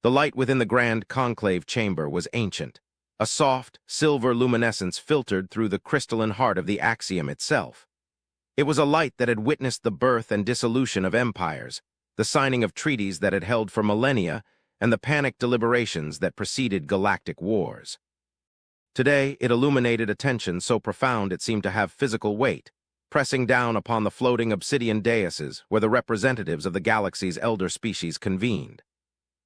The light within the grand conclave chamber was ancient. A soft, silver luminescence filtered through the crystalline heart of the axiom itself. It was a light that had witnessed the birth and dissolution of empires, the signing of treaties that had held for millennia, and the panicked deliberations that preceded galactic wars. Today, it illuminated a tension so profound it seemed to have physical weight, pressing down upon the floating obsidian daises where the representatives of the galaxy's elder species convened.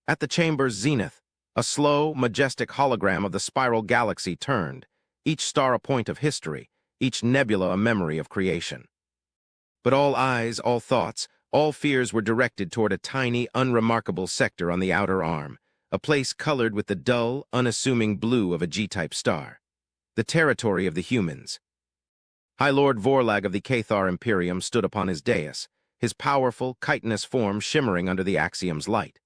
At the chamber's zenith, a slow, majestic hologram of the spiral galaxy turned, each star a point of history, each nebula a memory of creation. But all eyes, all thoughts, all fears were directed toward a tiny, unremarkable sector on the outer arm, a place colored with the dull, unassuming blue of a G-type star. The territory of the humans. High Lord Vorlag of the Cathar Imperium stood upon his dais, his powerful, chitinous form shimmering under the axiom's light.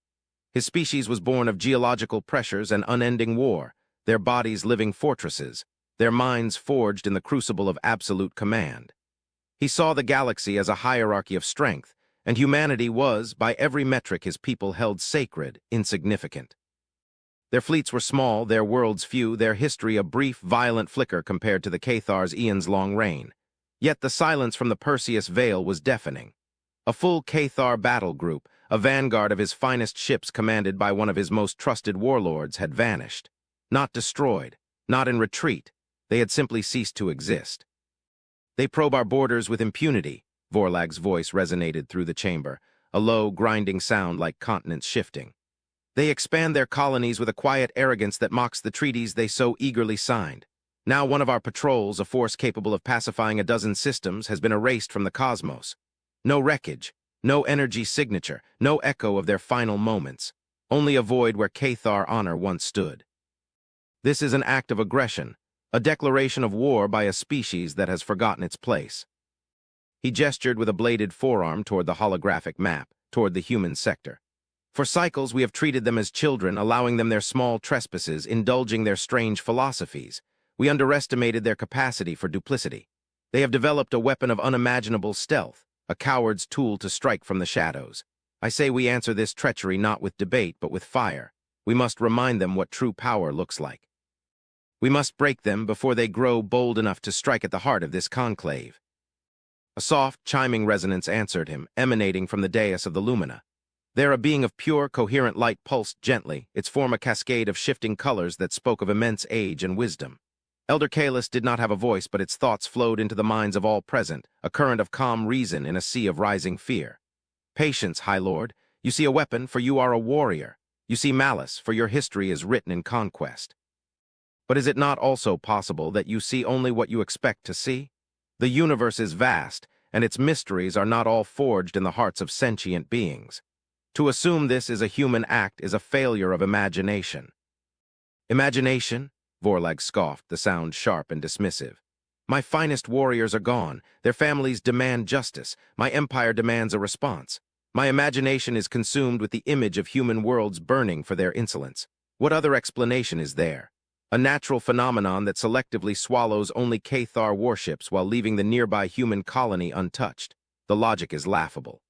His species was born of geological pressures and unending war, their bodies living fortresses, their minds forged in the crucible of absolute command. He saw the galaxy as a hierarchy of strength, and humanity was, by every metric his people held sacred, insignificant. Their fleets were small, their worlds few, their history a brief, violent flicker compared to the Cathar's eons-long reign. Yet the silence from the Perseus Vale was deafening. A full Cathar battle group, a vanguard of his finest ships commanded by one of his most trusted warlords, had vanished. Not destroyed, not in retreat, they had simply ceased to exist. They probe our borders with impunity, Vorlag's voice resonated through the chamber, a low, grinding sound like continents shifting. They expand their colonies with a quiet arrogance that mocks the treaties they so eagerly signed. Now one of our patrols, a force capable of pacifying a dozen systems, has been erased from the cosmos. No wreckage, no energy signature, no echo of their final moments, only a void where Cathar honor once stood. This is an act of aggression, a declaration of war by a species that has forgotten its place. He gestured with a bladed forearm toward the holographic map, toward the human sector. For cycles we have treated them as children, allowing them their small trespasses, indulging their strange philosophies. We underestimated their capacity for duplicity. They have developed a weapon of unimaginable stealth, a coward's tool to strike from the shadows. I say we answer this treachery not with debate, but with fire. We must remind them what true power looks like. We must break them before they grow bold enough to strike at the heart of this conclave. A soft, chiming resonance answered him, emanating from the dais of the Lumina. There a being of pure, coherent light pulsed gently, its form a cascade of shifting colors that spoke of immense age and wisdom. Elder Kalis did not have a voice, but its thoughts flowed into the minds of all present, a current of calm reason in a sea of rising fear. Patience, High Lord. You see a weapon, for you are a warrior. You see malice, for your history is written in conquest. But is it not also possible that you see only what you expect to see? The universe is vast, and its mysteries are not all forged in the hearts of sentient beings. To assume this is a human act is a failure of imagination. Imagination? Vorlag scoffed, the sound sharp and dismissive. My finest warriors are gone. Their families demand justice. My empire demands a response. My imagination is consumed with the image of human worlds burning for their insolence. What other explanation is there? A natural phenomenon that selectively swallows only Cathar warships while leaving the nearby human colony untouched. The logic is laughable.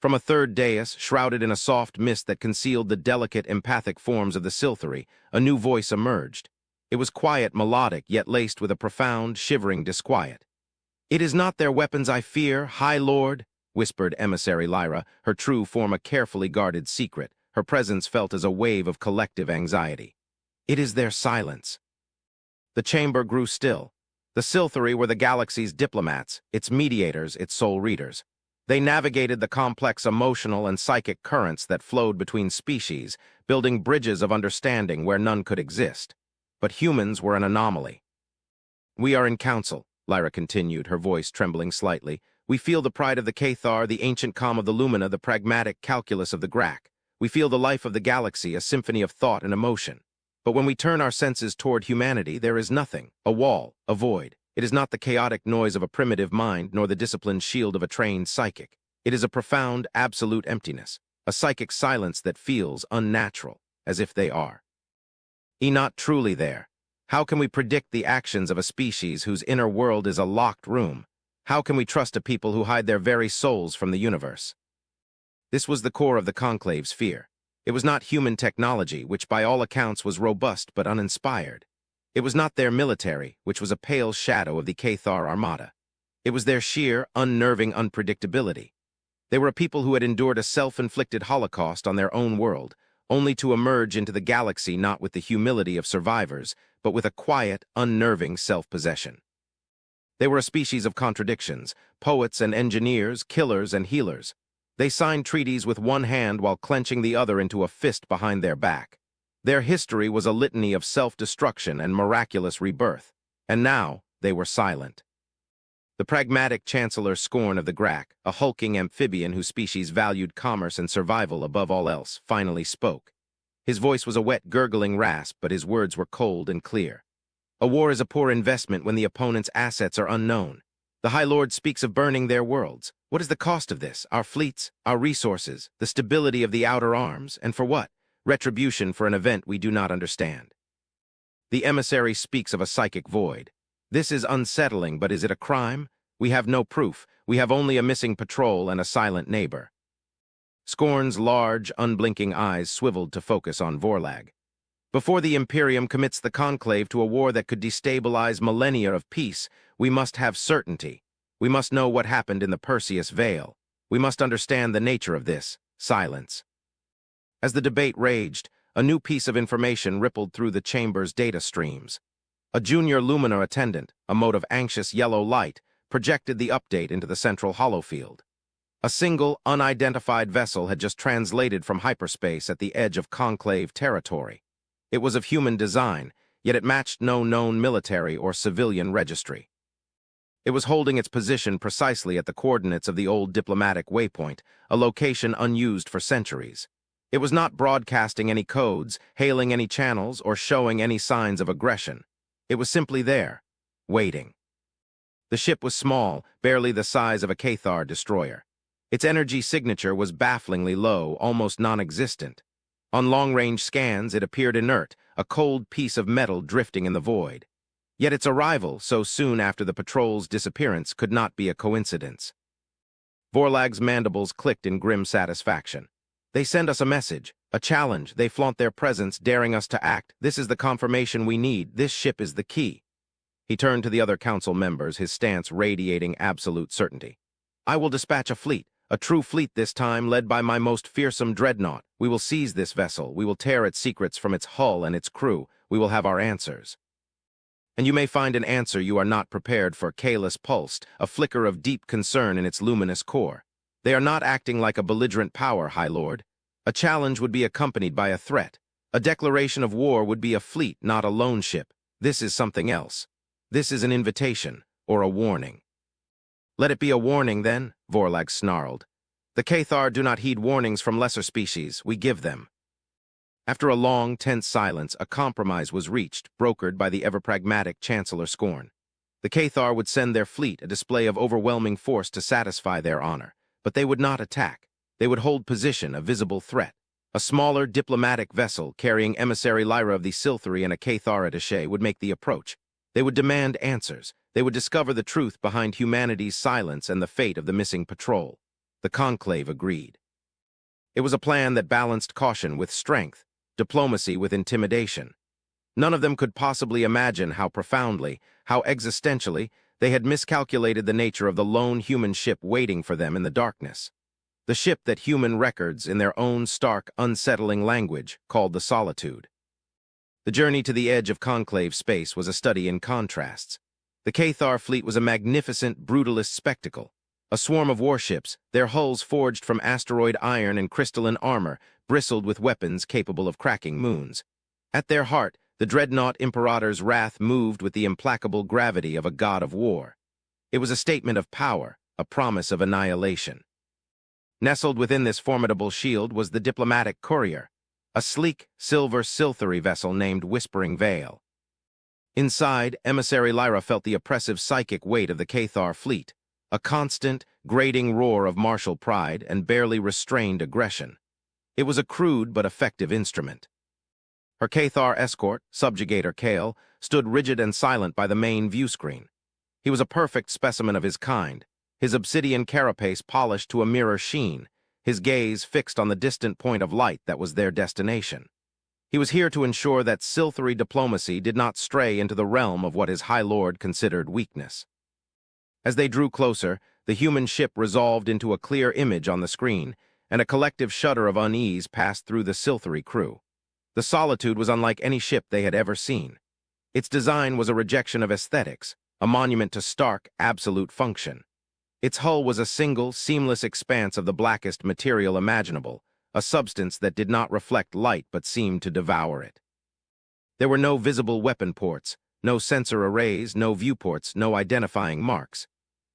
From a third dais, shrouded in a soft mist that concealed the delicate, empathic forms of the Silthari, a new voice emerged. It was quiet, melodic, yet laced with a profound, shivering disquiet. "It is not their weapons I fear, High Lord," whispered Emissary Lyra, her true form a carefully guarded secret, her presence felt as a wave of collective anxiety. "It is their silence." The chamber grew still. The Silthari were the galaxy's diplomats, its mediators, its soul readers. They navigated the complex emotional and psychic currents that flowed between species, building bridges of understanding where none could exist. But humans were an anomaly. "We are in council," Lyra continued, her voice trembling slightly. "We feel the pride of the Cathar, the ancient calm of the Lumina, the pragmatic calculus of the Grak. We feel the life of the galaxy, a symphony of thought and emotion. But when we turn our senses toward humanity, there is nothing, a wall, a void. It is not the chaotic noise of a primitive mind, nor the disciplined shield of a trained psychic. It is a profound, absolute emptiness, a psychic silence that feels unnatural, as if they are. Not truly there. How can we predict the actions of a species whose inner world is a locked room? How can we trust a people who hide their very souls from the universe? This was the core of the Conclave's fear. It was not human technology, which by all accounts was robust but uninspired. It was not their military, which was a pale shadow of the Cathar armada. It was their sheer, unnerving unpredictability. They were a people who had endured a self-inflicted holocaust on their own world, only to emerge into the galaxy not with the humility of survivors, but with a quiet, unnerving self-possession. They were a species of contradictions, poets and engineers, killers and healers. They signed treaties with one hand while clenching the other into a fist behind their back. Their history was a litany of self-destruction and miraculous rebirth, and now they were silent. The pragmatic chancellor Scorn of the Grack, a hulking amphibian whose species valued commerce and survival above all else, finally spoke. His voice was a wet, gurgling rasp, but his words were cold and clear. A war is a poor investment when the opponent's assets are unknown. The High Lord speaks of burning their worlds. What is the cost of this? Our fleets, our resources, the stability of the outer arms, and for what? Retribution for an event we do not understand. The emissary speaks of a psychic void. This is unsettling, but is it a crime? We have no proof. We have only a missing patrol and a silent neighbor. Scorn's large, unblinking eyes swiveled to focus on Vorlag. Before the Imperium commits the Conclave to a war that could destabilize millennia of peace, we must have certainty. We must know what happened in the Perseus Vale. We must understand the nature of this silence. As the debate raged, a new piece of information rippled through the chamber's data streams. A junior Luminar attendant, a mote of anxious yellow light, projected the update into the central holofield. A single, unidentified vessel had just translated from hyperspace at the edge of Conclave territory. It was of human design, yet it matched no known military or civilian registry. It was holding its position precisely at the coordinates of the old diplomatic waypoint, a location unused for centuries. It was not broadcasting any codes, hailing any channels, or showing any signs of aggression. It was simply there, waiting. The ship was small, barely the size of a Cathar destroyer. Its energy signature was bafflingly low, almost non-existent. On long-range scans, it appeared inert, a cold piece of metal drifting in the void. Yet its arrival, so soon after the patrol's disappearance, could not be a coincidence. Vorlag's mandibles clicked in grim satisfaction. They send us a message, a challenge. They flaunt their presence, daring us to act. This is the confirmation we need. This ship is the key. He turned to the other council members, his stance radiating absolute certainty. I will dispatch a fleet, a true fleet this time, led by my most fearsome dreadnought. We will seize this vessel. We will tear its secrets from its hull and its crew. We will have our answers. And you may find an answer you are not prepared for. Kalis pulsed, a flicker of deep concern in its luminous core. They are not acting like a belligerent power, High Lord. A challenge would be accompanied by a threat. A declaration of war would be a fleet, not a lone ship. This is something else. This is an invitation, or a warning. Let it be a warning, then, Vorlag snarled. The Cathar do not heed warnings from lesser species. We give them. After a long, tense silence, a compromise was reached, brokered by the ever-pragmatic Chancellor Scorn. The Cathar would send their fleet, a display of overwhelming force to satisfy their honor. But they would not attack. They would hold position, a visible threat. A smaller diplomatic vessel carrying emissary Lyra of the Silthari and a Cathar attaché would make the approach. They would demand answers. They would discover the truth behind humanity's silence and the fate of the missing patrol. The Conclave agreed. It was a plan that balanced caution with strength, diplomacy with intimidation. None of them could possibly imagine how profoundly, how existentially, they had miscalculated the nature of the lone human ship waiting for them in the darkness. The ship that human records, in their own stark, unsettling language, called the Solitude. The journey to the edge of Conclave space was a study in contrasts. The Cathar fleet was a magnificent, brutalist spectacle. A swarm of warships, their hulls forged from asteroid iron and crystalline armor, bristled with weapons capable of cracking moons. At their heart, the dreadnought Imperator's wrath moved with the implacable gravity of a god of war. It was a statement of power, a promise of annihilation. Nestled within this formidable shield was the diplomatic courier, a sleek, silver Silthari vessel named Whispering Vale. Inside, emissary Lyra felt the oppressive psychic weight of the Cathar fleet, a constant, grating roar of martial pride and barely restrained aggression. It was a crude but effective instrument. Her Cathar escort, subjugator Kale, stood rigid and silent by the main viewscreen. He was a perfect specimen of his kind, his obsidian carapace polished to a mirror sheen, his gaze fixed on the distant point of light that was their destination. He was here to ensure that silthery diplomacy did not stray into the realm of what his High Lord considered weakness. As they drew closer, the human ship resolved into a clear image on the screen, and a collective shudder of unease passed through the silthery crew. The Solitude was unlike any ship they had ever seen. Its design was a rejection of aesthetics, a monument to stark, absolute function. Its hull was a single, seamless expanse of the blackest material imaginable, a substance that did not reflect light but seemed to devour it. There were no visible weapon ports, no sensor arrays, no viewports, no identifying marks.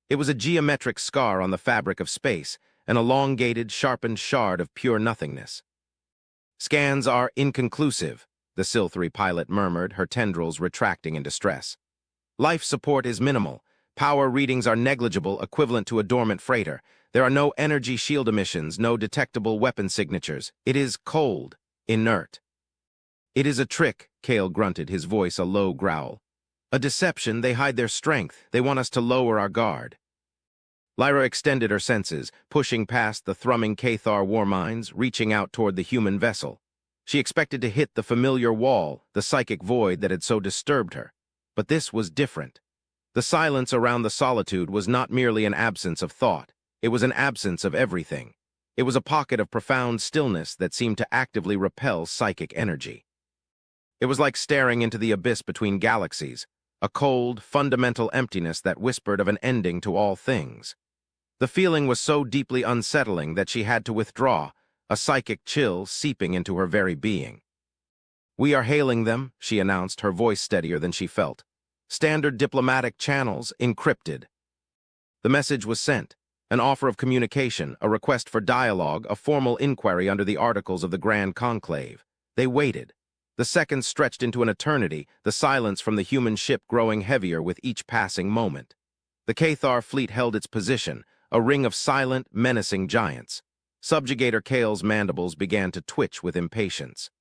It was a geometric scar on the fabric of space, an elongated, sharpened shard of pure nothingness. "Scans are inconclusive," the silthery pilot murmured, her tendrils retracting in distress. "Life support is minimal. Power readings are negligible, equivalent to a dormant freighter. There are no energy shield emissions, no detectable weapon signatures. It is cold, inert." "It is a trick," Cale grunted, his voice a low growl. "A deception. They hide their strength. They want us to lower our guard." Lyra extended her senses, pushing past the thrumming Cathar war mines, reaching out toward the human vessel. She expected to hit the familiar wall, the psychic void that had so disturbed her. But this was different. The silence around the Solitude was not merely an absence of thought. It was an absence of everything. It was a pocket of profound stillness that seemed to actively repel psychic energy. It was like staring into the abyss between galaxies, a cold, fundamental emptiness that whispered of an ending to all things. The feeling was so deeply unsettling that she had to withdraw, a psychic chill seeping into her very being. "We are hailing them," she announced, her voice steadier than she felt. "Standard diplomatic channels encrypted." The message was sent, an offer of communication, a request for dialogue, a formal inquiry under the Articles of the Grand Conclave. They waited. The seconds stretched into an eternity, the silence from the human ship growing heavier with each passing moment. The Cathar fleet held its position, a ring of silent, menacing giants. Subjugator Cale's mandibles began to twitch with impatience.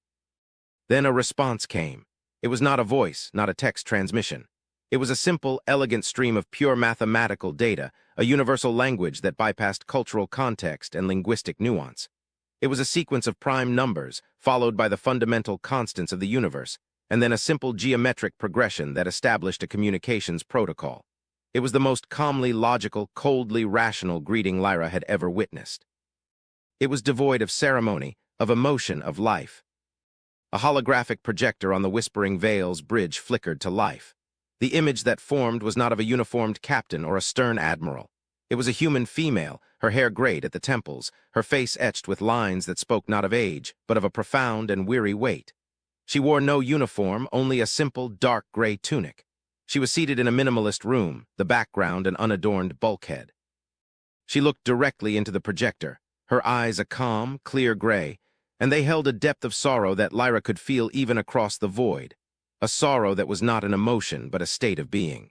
Then a response came. It was not a voice, not a text transmission. It was a simple, elegant stream of pure mathematical data, a universal language that bypassed cultural context and linguistic nuance. It was a sequence of prime numbers, followed by the fundamental constants of the universe, and then a simple geometric progression that established a communications protocol. It was the most calmly logical, coldly rational greeting Lyra had ever witnessed. It was devoid of ceremony, of emotion, of life. A holographic projector on the Whispering Vale's bridge flickered to life. The image that formed was not of a uniformed captain or a stern admiral. It was a human female, her hair grayed at the temples, her face etched with lines that spoke not of age, but of a profound and weary weight. She wore no uniform, only a simple, dark gray tunic. She was seated in a minimalist room, the background an unadorned bulkhead. She looked directly into the projector, her eyes a calm, clear gray, and they held a depth of sorrow that Lyra could feel even across the void, a sorrow that was not an emotion but a state of being.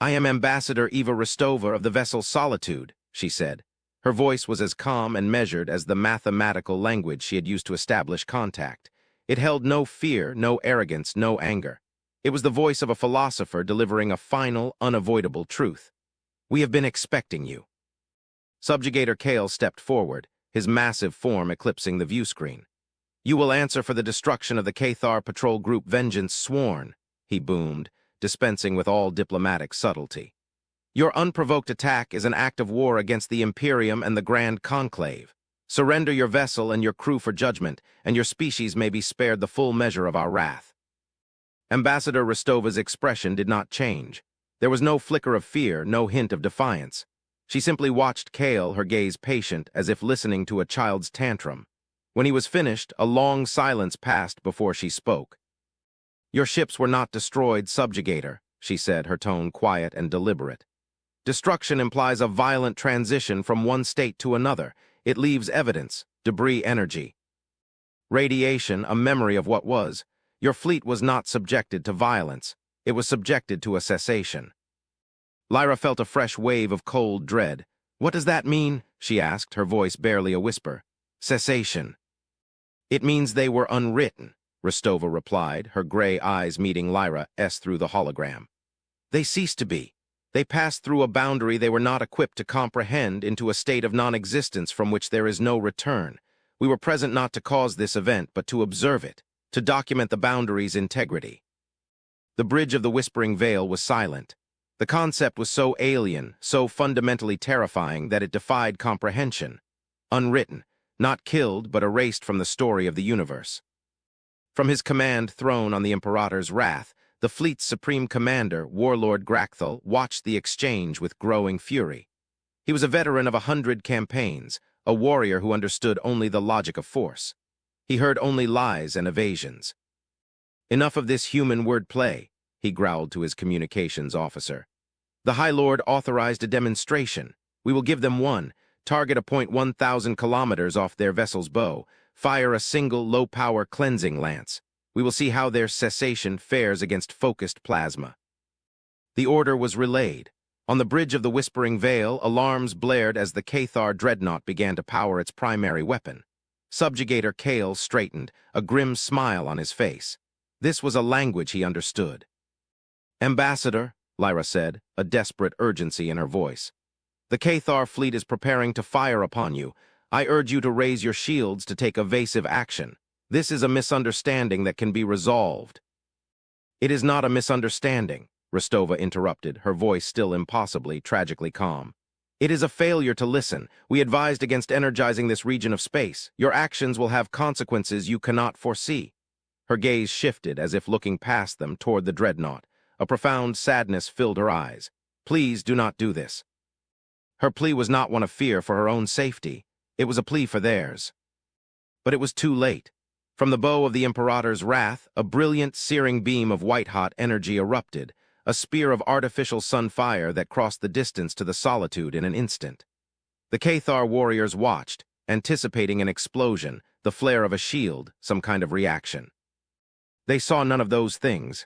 "I am Ambassador Eva Rostova of the vessel Solitude," she said. Her voice was as calm and measured as the mathematical language she had used to establish contact. It held no fear, no arrogance, no anger. It was the voice of a philosopher delivering a final, unavoidable truth. "We have been expecting you." Subjugator Cale stepped forward, his massive form eclipsing the view screen. "You will answer for the destruction of the Cathar Patrol Group Vengeance sworn," he boomed, dispensing with all diplomatic subtlety. "Your unprovoked attack is an act of war against the Imperium and the Grand Conclave. Surrender your vessel and your crew for judgment, and your species may be spared the full measure of our wrath." Ambassador Rostova's expression did not change. There was no flicker of fear, no hint of defiance. She simply watched Cale, her gaze patient, as if listening to a child's tantrum. When he was finished, a long silence passed before she spoke. "Your ships were not destroyed, Subjugator," she said, her tone quiet and deliberate. "Destruction implies a violent transition from one state to another. It leaves evidence, debris energy. Radiation, a memory of what was. Your fleet was not subjected to violence. It was subjected to a cessation." Lyra felt a fresh wave of cold dread. "What does that mean?" she asked, her voice barely a whisper. "Cessation." "It means they were unwritten," Rostova replied, her gray eyes meeting Lyra's through the hologram. "They ceased to be. They passed through a boundary they were not equipped to comprehend into a state of non-existence from which there is no return. We were present not to cause this event, but to observe it, to document the boundary's integrity. The bridge of the Whispering Veil was silent. The concept was so alien, so fundamentally terrifying that it defied comprehension. Unwritten, not killed but erased from the story of the universe. From his command throne on the Imperator's wrath, the fleet's supreme commander, Warlord Gracthal, watched the exchange with growing fury. He was a veteran of 100 campaigns, a warrior who understood only the logic of force. He heard only lies and evasions. "Enough of this human wordplay," he growled to his communications officer. "The High Lord authorized a demonstration. We will give them one. Target a point 1,000 kilometers off their vessel's bow. Fire a single low-power cleansing lance. We will see how their cessation fares against focused plasma." The order was relayed. On the bridge of the Whispering Veil, alarms blared as the Cathar dreadnought began to power its primary weapon. Subjugator Kale straightened, a grim smile on his face. This was a language he understood. "Ambassador," Lyra said, a desperate urgency in her voice. "The Cathar fleet is preparing to fire upon you. I urge you to raise your shields to take evasive action. This is a misunderstanding that can be resolved." "It is not a misunderstanding," Rostova interrupted, her voice still impossibly, tragically calm. "It is a failure to listen. We advised against energizing this region of space. Your actions will have consequences you cannot foresee." Her gaze shifted as if looking past them toward the dreadnought. A profound sadness filled her eyes. "Please do not do this." Her plea was not one of fear for her own safety. It was a plea for theirs. But it was too late. From the bow of the Imperator's wrath, a brilliant, searing beam of white-hot energy erupted, a spear of artificial sunfire that crossed the distance to the solitude in an instant. The Cathar warriors watched, anticipating an explosion, the flare of a shield, some kind of reaction. They saw none of those things.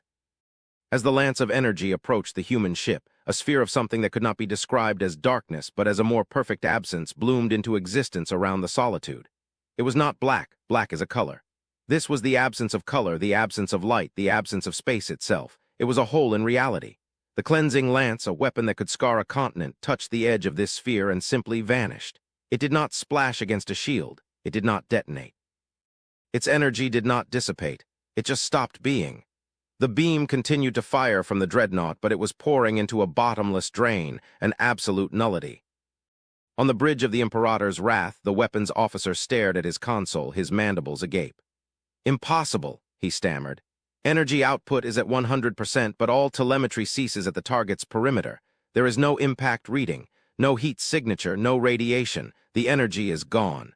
As the lance of energy approached the human ship, a sphere of something that could not be described as darkness but as a more perfect absence bloomed into existence around the solitude. It was not black, black as a color. This was the absence of color, the absence of light, the absence of space itself. It was a hole in reality. The cleansing lance, a weapon that could scar a continent, touched the edge of this sphere and simply vanished. It did not splash against a shield. It did not detonate. Its energy did not dissipate. It just stopped being. The beam continued to fire from the dreadnought, but it was pouring into a bottomless drain, an absolute nullity. On the bridge of the Imperator's wrath, the weapons officer stared at his console, his mandibles agape. "Impossible," he stammered. "Energy output is at 100%, but all telemetry ceases at the target's perimeter. There is no impact reading, no heat signature, no radiation. The energy is gone."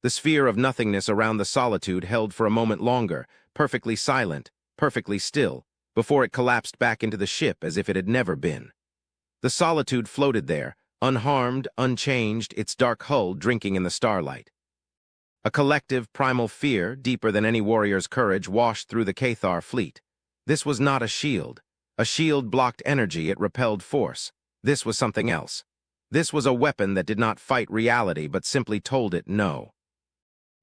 The sphere of nothingness around the solitude held for a moment longer, perfectly silent, perfectly still, before it collapsed back into the ship as if it had never been. The solitude floated there, unharmed, unchanged, its dark hull drinking in the starlight. A collective, primal fear, deeper than any warrior's courage, washed through the Cathar fleet. This was not a shield. A shield blocked energy, it repelled force. This was something else. This was a weapon that did not fight reality, but simply told it no.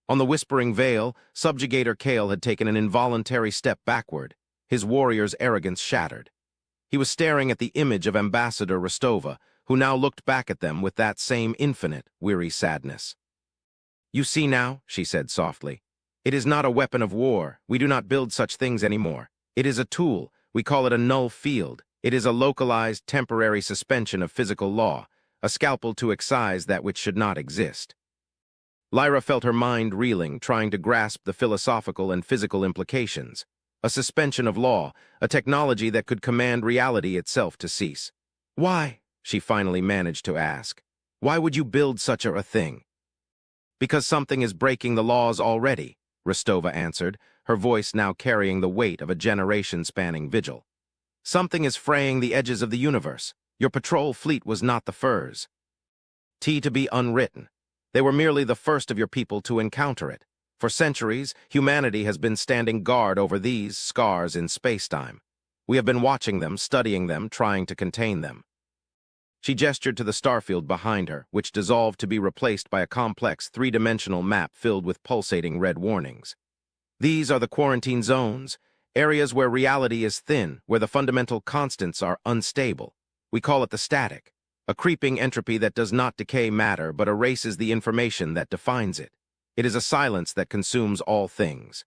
On the Whispering Veil, Subjugator Kale had taken an involuntary step backward, his warrior's arrogance shattered. He was staring at the image of Ambassador Rostova, who now looked back at them with that same infinite, weary sadness. "You see now," she said softly. "It is not a weapon of war. We do not build such things anymore. It is a tool. We call it a null field. It is a localized, temporary suspension of physical law, a scalpel to excise that which should not exist." Lyra felt her mind reeling, trying to grasp the philosophical and physical implications. A suspension of law, a technology that could command reality itself to cease. "Why?" she finally managed to ask. "Why would you build such a thing?" "Because something is breaking the laws already," Rostova answered, her voice now carrying the weight of a generation-spanning vigil. "Something is fraying the edges of the universe. Your patrol fleet was not the furs. To be unwritten. They were merely the first of your people to encounter it. For centuries, humanity has been standing guard over these scars in spacetime. We have been watching them, studying them, trying to contain them." She gestured to the starfield behind her, which dissolved to be replaced by a complex three-dimensional map filled with pulsating red warnings. "These are the quarantine zones, areas where reality is thin, where the fundamental constants are unstable. We call it the static, a creeping entropy that does not decay matter but erases the information that defines it. It is a silence that consumes all things.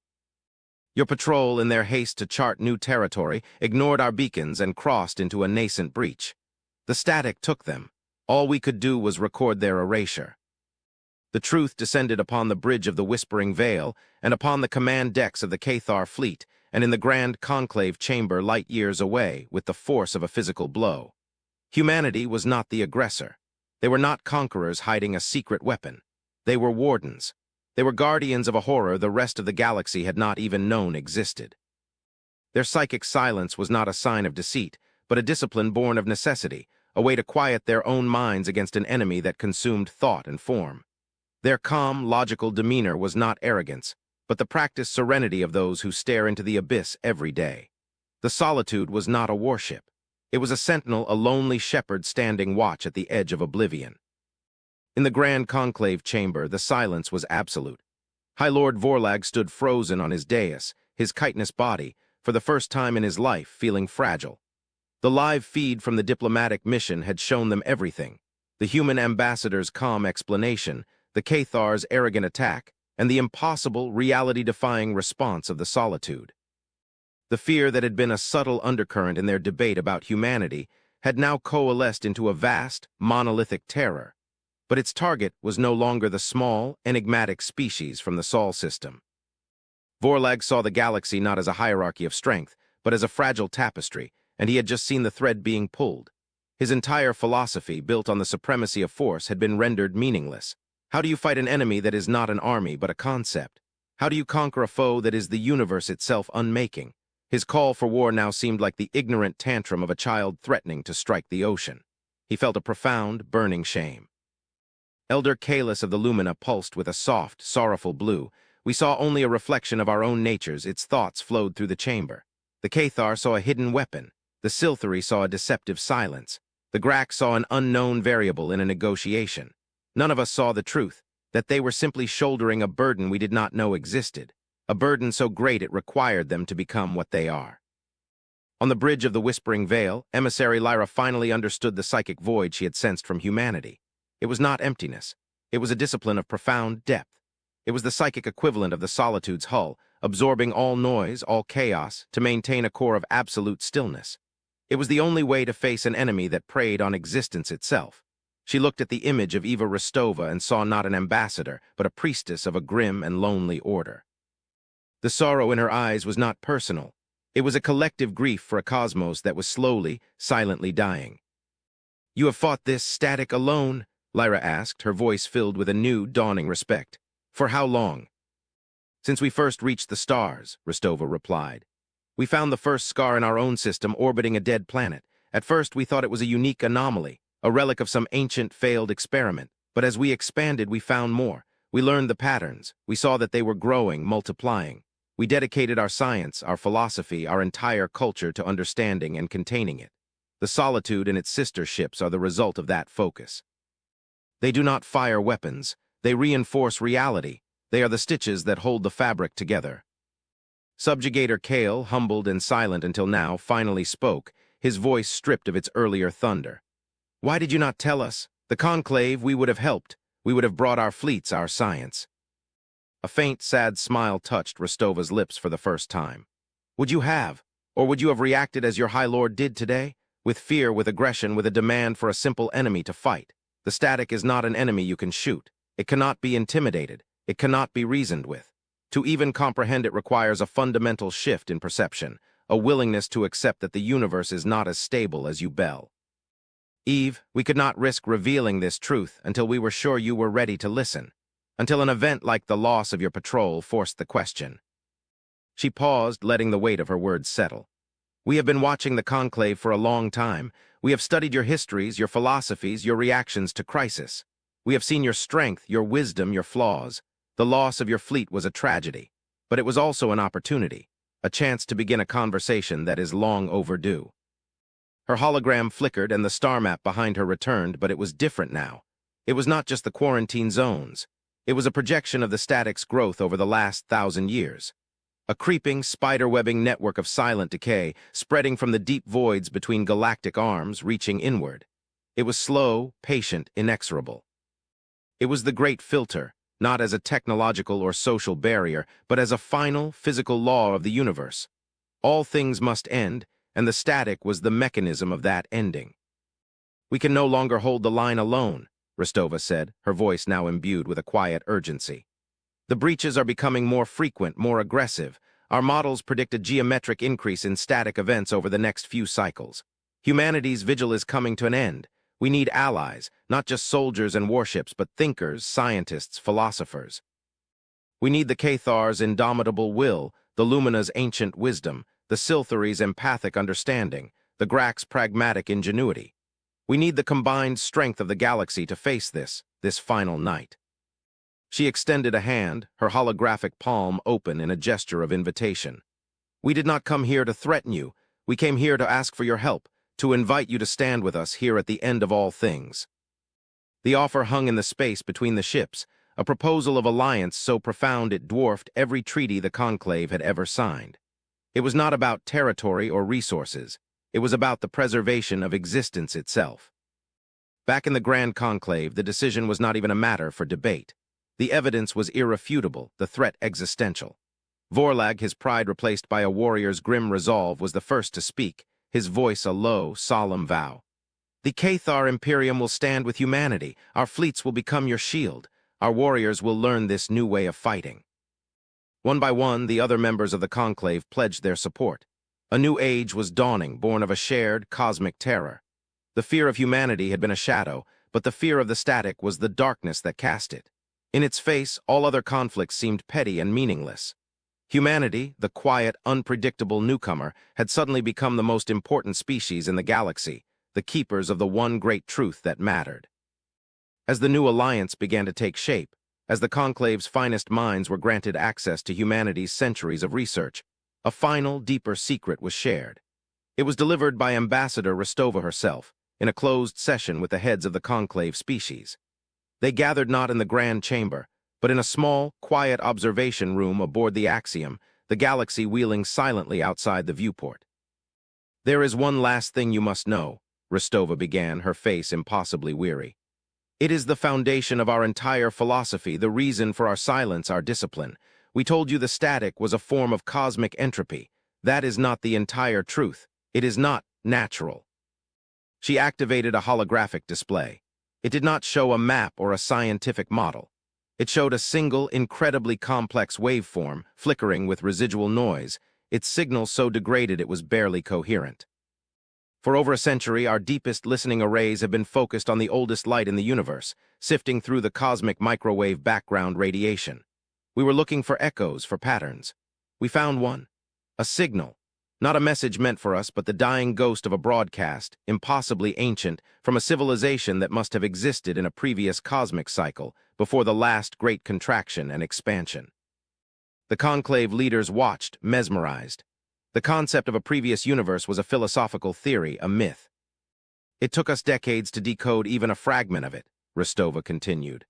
Your patrol, in their haste to chart new territory, ignored our beacons and crossed into a nascent breach. The static took them. All we could do was record their erasure. The truth descended upon the bridge of the Whispering Vale, and upon the command decks of the Cathar fleet, and in the grand conclave chamber light years away, with the force of a physical blow. Humanity was not the aggressor. They were not conquerors hiding a secret weapon. They were wardens. They were guardians of a horror the rest of the galaxy had not even known existed. Their psychic silence was not a sign of deceit, but a discipline born of necessity, a way to quiet their own minds against an enemy that consumed thought and form. Their calm, logical demeanor was not arrogance, but the practiced serenity of those who stare into the abyss every day. The solitude was not a warship. It was a sentinel, a lonely shepherd standing watch at the edge of oblivion. In the grand conclave chamber, the silence was absolute. High Lord Vorlag stood frozen on his dais, his chitinous body, for the first time in his life, feeling fragile. The live feed from the diplomatic mission had shown them everything: the human ambassador's calm explanation, the Cathar's arrogant attack, and the impossible, reality-defying response of the solitude. The fear that had been a subtle undercurrent in their debate about humanity had now coalesced into a vast, monolithic terror. But its target was no longer the small, enigmatic species from the Sol system. Vorlag saw the galaxy not as a hierarchy of strength, but as a fragile tapestry, and he had just seen the thread being pulled. His entire philosophy, built on the supremacy of force, had been rendered meaningless. How do you fight an enemy that is not an army but a concept? How do you conquer a foe that is the universe itself unmaking? His call for war now seemed like the ignorant tantrum of a child threatening to strike the ocean. He felt a profound, burning shame. Elder Kalis of the Lumina pulsed with a soft, sorrowful blue. We saw only a reflection of our own natures. Its thoughts flowed through the chamber. The Cathar saw a hidden weapon. The Silthari saw a deceptive silence. The Grak saw an unknown variable in a negotiation. None of us saw the truth, that they were simply shouldering a burden we did not know existed, a burden so great it required them to become what they are. On the bridge of the Whispering Vale, emissary Lyra finally understood the psychic void she had sensed from humanity. It was not emptiness. It was a discipline of profound depth. It was the psychic equivalent of the solitude's hull, absorbing all noise, all chaos, to maintain a core of absolute stillness. It was the only way to face an enemy that preyed on existence itself. She looked at the image of Eva Rostova and saw not an ambassador, but a priestess of a grim and lonely order. The sorrow in her eyes was not personal. It was a collective grief for a cosmos that was slowly, silently dying. "You have fought this static alone?" Lyra asked, her voice filled with a new, dawning respect. "For how long?" "Since we first reached the stars," Rostova replied. "We found the first scar in our own system orbiting a dead planet. At first we thought it was a unique anomaly, a relic of some ancient, failed experiment. But as we expanded, we found more. We learned the patterns. We saw that they were growing, multiplying. We dedicated our science, our philosophy, our entire culture to understanding and containing it. The Solitude and its sister ships are the result of that focus. They do not fire weapons. They reinforce reality. They are the stitches that hold the fabric together." Subjugator Kale, humbled and silent until now, finally spoke, his voice stripped of its earlier thunder. "Why did you not tell us? The conclave, we would have helped. We would have brought our fleets, our science." A faint, sad smile touched Rostova's lips for the first time. "Would you have? Or would you have reacted as your High Lord did today? With fear, with aggression, with a demand for a simple enemy to fight. The static is not an enemy you can shoot. It cannot be intimidated. It cannot be reasoned with. To even comprehend it requires a fundamental shift in perception, a willingness to accept that the universe is not as stable as you bell. Eve, we could not risk revealing this truth until we were sure you were ready to listen, until an event like the loss of your patrol forced the question." She paused, letting the weight of her words settle. "We have been watching the conclave for a long time. We have studied your histories, your philosophies, your reactions to crisis. We have seen your strength, your wisdom, your flaws. The loss of your fleet was a tragedy, but it was also an opportunity, a chance to begin a conversation that is long overdue." Her hologram flickered and the star map behind her returned, but it was different now. It was not just the quarantine zones. It was a projection of the static's growth over the last 1,000 years. a creeping, spider-webbing network of silent decay spreading from the deep voids between galactic arms, reaching inward. It was slow, patient, inexorable. It was the great filter, not as a technological or social barrier, but as a final, physical law of the universe. All things must end, and the static was the mechanism of that ending. "We can no longer hold the line alone," Rostova said, her voice now imbued with a quiet urgency. "The breaches are becoming more frequent, more aggressive. Our models predict a geometric increase in static events over the next few cycles. Humanity's vigil is coming to an end. We need allies, not just soldiers and warships, but thinkers, scientists, philosophers. We need the Cathar's indomitable will, the Lumina's ancient wisdom, the Silthari's empathic understanding, the Grak's pragmatic ingenuity. We need the combined strength of the galaxy to face this final night." She extended a hand, her holographic palm open in a gesture of invitation. "We did not come here to threaten you. We came here to ask for your help, to invite you to stand with us here at the end of all things." The offer hung in the space between the ships, a proposal of alliance so profound it dwarfed every treaty the Conclave had ever signed. It was not about territory or resources. It was about the preservation of existence itself. Back in the Grand Conclave, the decision was not even a matter for debate. The evidence was irrefutable, the threat existential. Vorlag, his pride replaced by a warrior's grim resolve, was the first to speak, his voice a low, solemn vow. "The Cathar Imperium will stand with humanity. Our fleets will become your shield. Our warriors will learn this new way of fighting." One by one, the other members of the Conclave pledged their support. A new age was dawning, born of a shared, cosmic terror. The fear of humanity had been a shadow, but the fear of the static was the darkness that cast it. In its face, all other conflicts seemed petty and meaningless. Humanity, the quiet, unpredictable newcomer, had suddenly become the most important species in the galaxy, the keepers of the one great truth that mattered. As the new alliance began to take shape, as the Conclave's finest minds were granted access to humanity's centuries of research, a final, deeper secret was shared. It was delivered by Ambassador Rostova herself, in a closed session with the heads of the Conclave species. They gathered not in the grand chamber, but in a small, quiet observation room aboard the Axiom, the galaxy wheeling silently outside the viewport. "There is one last thing you must know," Rostova began, her face impossibly weary. "It is the foundation of our entire philosophy, the reason for our silence, our discipline. We told you the static was a form of cosmic entropy. That is not the entire truth. It is not natural." She activated a holographic display. It did not show a map or a scientific model. It showed a single, incredibly complex waveform, flickering with residual noise, its signal so degraded it was barely coherent. "For over a century, our deepest listening arrays have been focused on the oldest light in the universe, sifting through the cosmic microwave background radiation. We were looking for echoes, for patterns. We found one. A signal. Not a message meant for us, but the dying ghost of a broadcast, impossibly ancient, from a civilization that must have existed in a previous cosmic cycle, before the last great contraction and expansion." The Conclave leaders watched, mesmerized. The concept of a previous universe was a philosophical theory, a myth. "It took us decades to decode even a fragment of it," Rostova continued.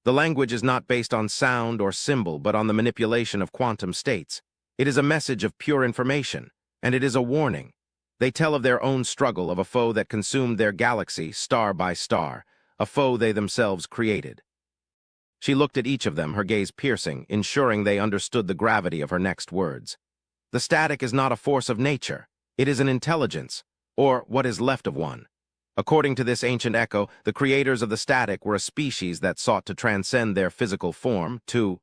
"The language is not based on sound or symbol, but on the manipulation of quantum states. It is a message of pure information. And it is a warning. They tell of their own struggle, of a foe that consumed their galaxy, star by star, a foe they themselves created." She looked at each of them, her gaze piercing, ensuring they understood the gravity of her next words. "The static is not a force of nature. It is an intelligence, or what is left of one. According to this ancient echo, the creators of the static were a species that sought to transcend their physical form, to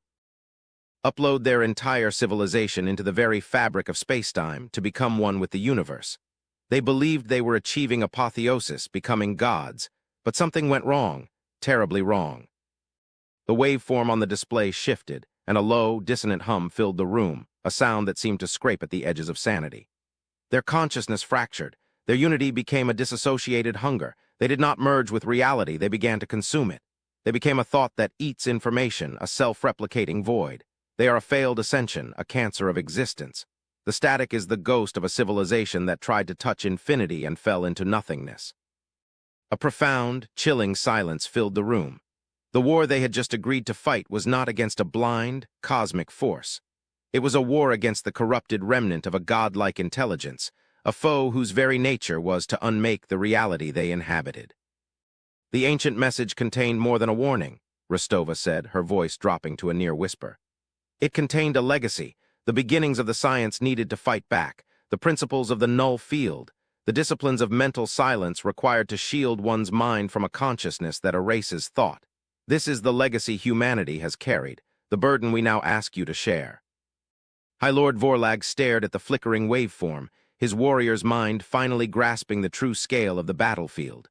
upload their entire civilization into the very fabric of spacetime to become one with the universe. They believed they were achieving apotheosis, becoming gods, but something went wrong, terribly wrong." The waveform on the display shifted, and a low, dissonant hum filled the room, a sound that seemed to scrape at the edges of sanity. Their consciousness fractured. Their unity became a disassociated hunger. They did not merge with reality, they began to consume it. They became a thought that eats information, a self-replicating void. They are a failed ascension, a cancer of existence. The static is the ghost of a civilization that tried to touch infinity and fell into nothingness. A profound, chilling silence filled the room. The war they had just agreed to fight was not against a blind, cosmic force. It was a war against the corrupted remnant of a godlike intelligence, a foe whose very nature was to unmake the reality they inhabited. The ancient message contained more than a warning, Rostova said, her voice dropping to a near whisper. It contained a legacy, the beginnings of the science needed to fight back, the principles of the null field, the disciplines of mental silence required to shield one's mind from a consciousness that erases thought. This is the legacy humanity has carried, the burden we now ask you to share. High Lord Vorlag stared at the flickering waveform, his warrior's mind finally grasping the true scale of the battlefield.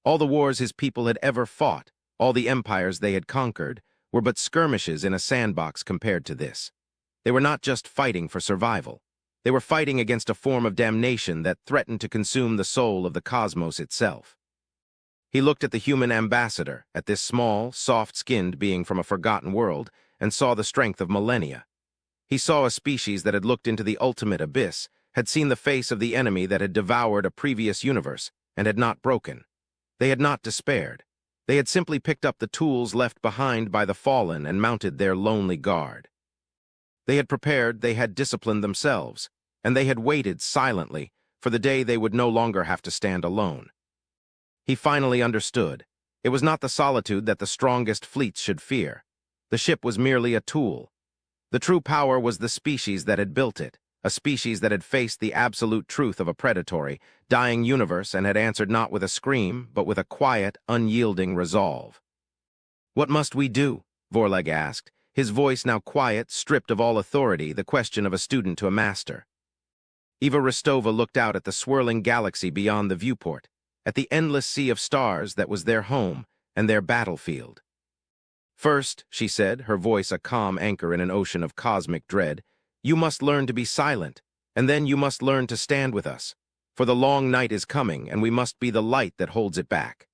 All the wars his people had ever fought, all the empires they had conquered, were but skirmishes in a sandbox compared to this. They were not just fighting for survival. They were fighting against a form of damnation that threatened to consume the soul of the cosmos itself. He looked at the human ambassador, at this small, soft-skinned being from a forgotten world, and saw the strength of millennia. He saw a species that had looked into the ultimate abyss, had seen the face of the enemy that had devoured a previous universe, and had not broken. They had not despaired. They had simply picked up the tools left behind by the fallen and mounted their lonely guard. They had prepared, they had disciplined themselves, and they had waited silently for the day they would no longer have to stand alone. He finally understood. It was not the solitude that the strongest fleets should fear. The ship was merely a tool. The true power was the species that had built it, a species that had faced the absolute truth of a predatory, dying universe and had answered not with a scream, but with a quiet, unyielding resolve. "What must we do?" Vorlag asked, his voice now quiet, stripped of all authority, the question of a student to a master. Eva Rostova looked out at the swirling galaxy beyond the viewport, at the endless sea of stars that was their home and their battlefield. "First," she said, her voice a calm anchor in an ocean of cosmic dread, "you must learn to be silent, and then you must learn to stand with us. For the long night is coming, and we must be the light that holds it back."